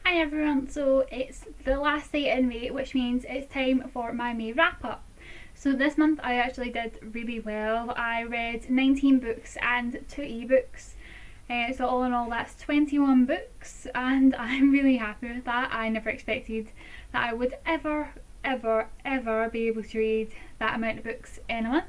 Hi everyone, so it's the last day in May, which means it's time for my May wrap up. So this month I actually did really well. I read 19 books and 2 ebooks. So all in all that's 21 books and I'm really happy with that. I never expected that I would ever be able to read that amount of books in a month.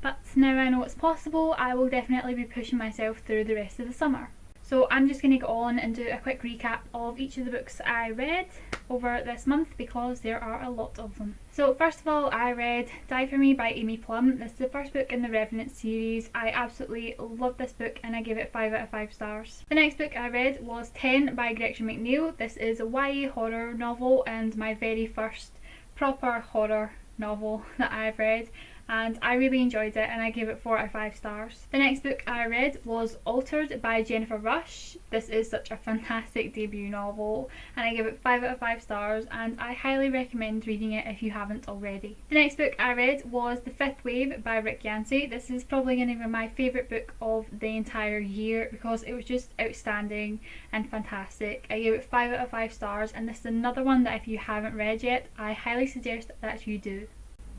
But now I know it's possible, I will definitely be pushing myself through the rest of the summer. So I'm just going to go on and do a quick recap of each of the books I read over this month because there are a lot of them. So first of all, I read Die For Me by Amy Plum. This is the first book in the Revenant series. I absolutely loved this book and I gave it 5 out of 5 stars. The next book I read was 10 by Gretchen McNeil. This is a YA horror novel and my very first proper horror novel that I've read, and I really enjoyed it and I gave it 4 out of 5 stars. The next book I read was Altered by Jennifer Rush. This is such a fantastic debut novel and I gave it 5 out of 5 stars and I highly recommend reading it if you haven't already. The next book I read was The Fifth Wave by Rick Yancey. This is probably going to be my favourite book of the entire year because it was just outstanding and fantastic. I gave it 5 out of 5 stars and this is another one that if you haven't read yet, I highly suggest that you do.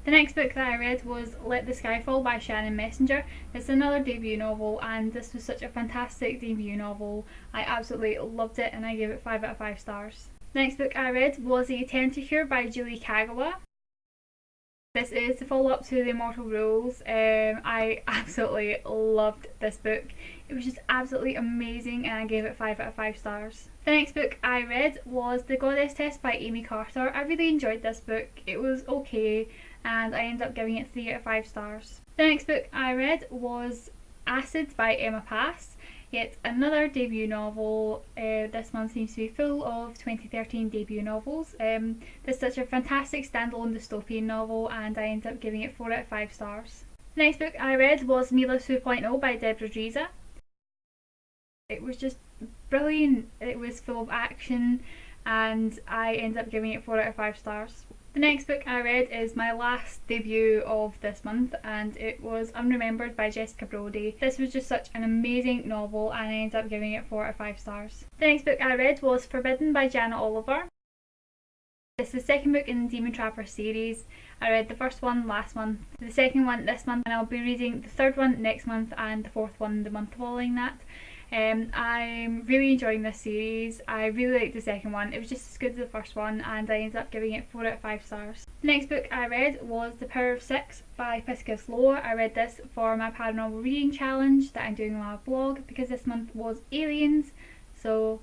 The next book that I read was Let the Sky Fall by Shannon Messenger. It's another debut novel and this was such a fantastic debut novel. I absolutely loved it and I gave it 5 out of 5 stars. The next book I read was The Eternity Cure by Julie Kagawa. This is the follow-up to The Immortal Rules. I absolutely loved this book. It was just absolutely amazing and I gave it 5 out of 5 stars. The next book I read was The Goddess Test by Amy Carter. I really enjoyed this book. It was okay and I ended up giving it 3 out of 5 stars. The next book I read was Acid by Emma Pass. Yet another debut novel. This month seems to be full of 2013 debut novels. This is such a fantastic standalone dystopian novel and I ended up giving it 4 out of 5 stars. The next book I read was Mila 2.0 by Deb Rodriguez. It was just brilliant. It was full of action and I ended up giving it 4 out of 5 stars. The next book I read is my last debut of this month and it was Unremembered by Jessica Brody. This was just such an amazing novel and I ended up giving it 4 out of 5 stars. The next book I read was Forbidden by Jana Oliver. This is the second book in the Demon Trapper series. I read the first one last month, the second one this month, and I'll be reading the third one next month and the fourth one the month following that. I'm really enjoying this series. I really liked the second one. It was just as good as the first one and I ended up giving it 4 out of 5 stars. The next book I read was The Power of Six by Piscus Loa. I read this for my paranormal reading challenge that I'm doing on my blog because this month was aliens, so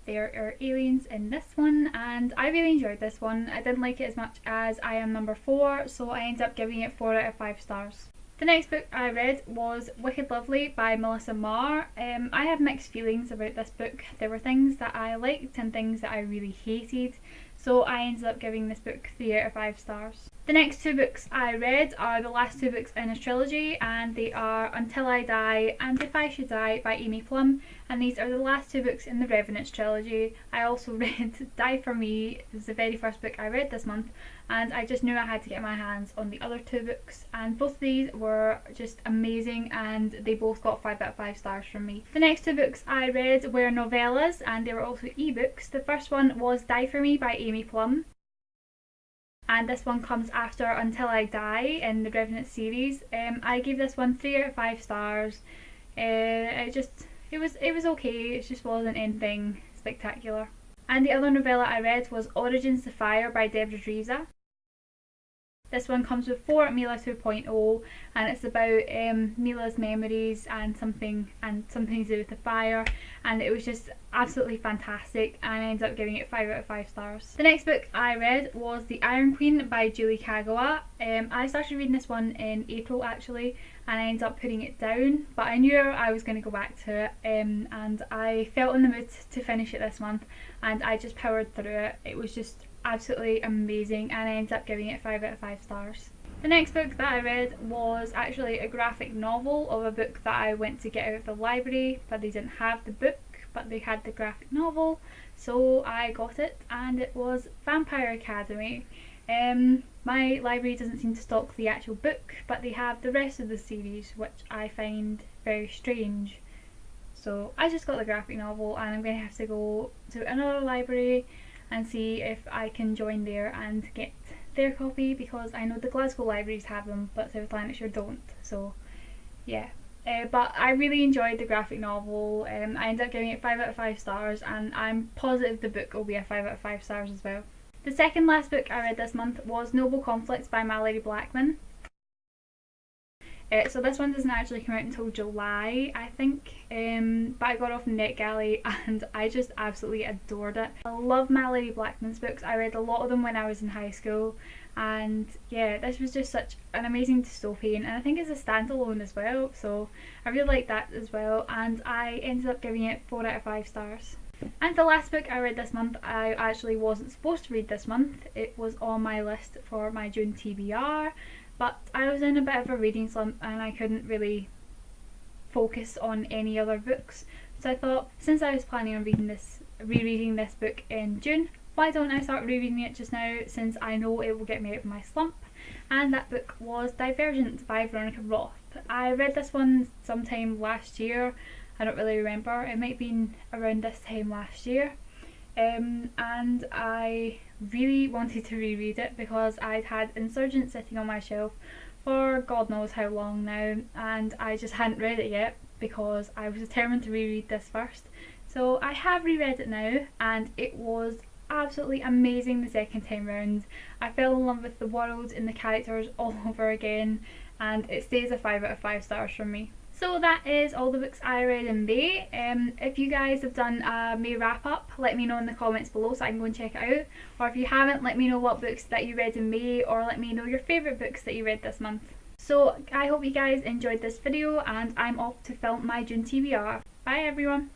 there are aliens in this one and I really enjoyed this one. I didn't like it as much as I Am Number 4, so I ended up giving it 4 out of 5 stars. The next book I read was Wicked Lovely by Melissa Marr. I have mixed feelings about this book. There were things that I liked and things that I really hated, so I ended up giving this book 3 out of 5 stars. The next 2 books I read are the last 2 books in a trilogy and they are Until I Die and If I Should Die by Amy Plum, and these are the last 2 books in the Revenants trilogy. I also read Die For Me. This is the very first book I read this month and I just knew I had to get my hands on the other 2 books and both of these were just amazing and they both got 5 out of 5 stars from me. The next 2 books I read were novellas and they were also ebooks. The first one was Die For Me by Amy Plum and this one comes after Until I Die in the Revenant series. I gave this one 3 out of 5 stars. It was okay, it just wasn't anything spectacular. And the other novella I read was Origins to Fire by Deb Rodriguez. This one comes with 4 Mila 2.0 and it's about Mila's memories and something to do with the fire, and it was just absolutely fantastic and I ended up giving it 5 out of 5 stars. The next book I read was The Iron Queen by Julie Kagawa. I started reading this one in April actually and I ended up putting it down, but I knew I was going to go back to it and I felt in the mood to finish it this month and I just powered through it. It was just absolutely amazing and I ended up giving it 5 out of 5 stars. The next book that I read was actually a graphic novel of a book that I went to get out of the library, but they didn't have the book but they had the graphic novel, so I got it and it was Vampire Academy. My library doesn't seem to stock the actual book but they have the rest of the series, which I find very strange. So I just got the graphic novel and I'm going to have to go to another library and see if I can join there and get their copy, because I know the Glasgow libraries have them but South Lanarkshire don't. So yeah. But I really enjoyed the graphic novel. I ended up giving it 5 out of 5 stars, and I'm positive the book will be a 5 out of 5 stars as well. The second last book I read this month was Noble Conflicts by Malorie Blackman. So this one doesn't actually come out until July, I think, but I got it off NetGalley and I just absolutely adored it. I love Malorie Blackman's books. I read a lot of them when I was in high school, and yeah, this was just such an amazing dystopian, and I think it's a standalone as well, so I really liked that as well, and I ended up giving it 4 out of 5 stars. And the last book I read this month, I actually wasn't supposed to read this month. It was on my list for my June TBR, but I was in a bit of a reading slump and I couldn't really focus on any other books. So I thought, since I was planning on rereading this book in June, why don't I start rereading it just now, since I know it will get me out of my slump. And that book was Divergent by Veronica Roth. I read this one sometime last year. I don't really remember. It might have been around this time last year. And I really wanted to reread it because I'd had Insurgent sitting on my shelf for God knows how long now, and I just hadn't read it yet because I was determined to reread this first. So I have reread it now, and it was absolutely amazing the second time round. I fell in love with the world and the characters all over again, and it stays a 5 out of 5 stars from me. So that is all the books I read in May. If you guys have done a May wrap up, let me know in the comments below so I can go and check it out. Or if you haven't, let me know what books that you read in May, or let me know your favourite books that you read this month. So I hope you guys enjoyed this video, and I'm off to film my June TBR. Bye everyone!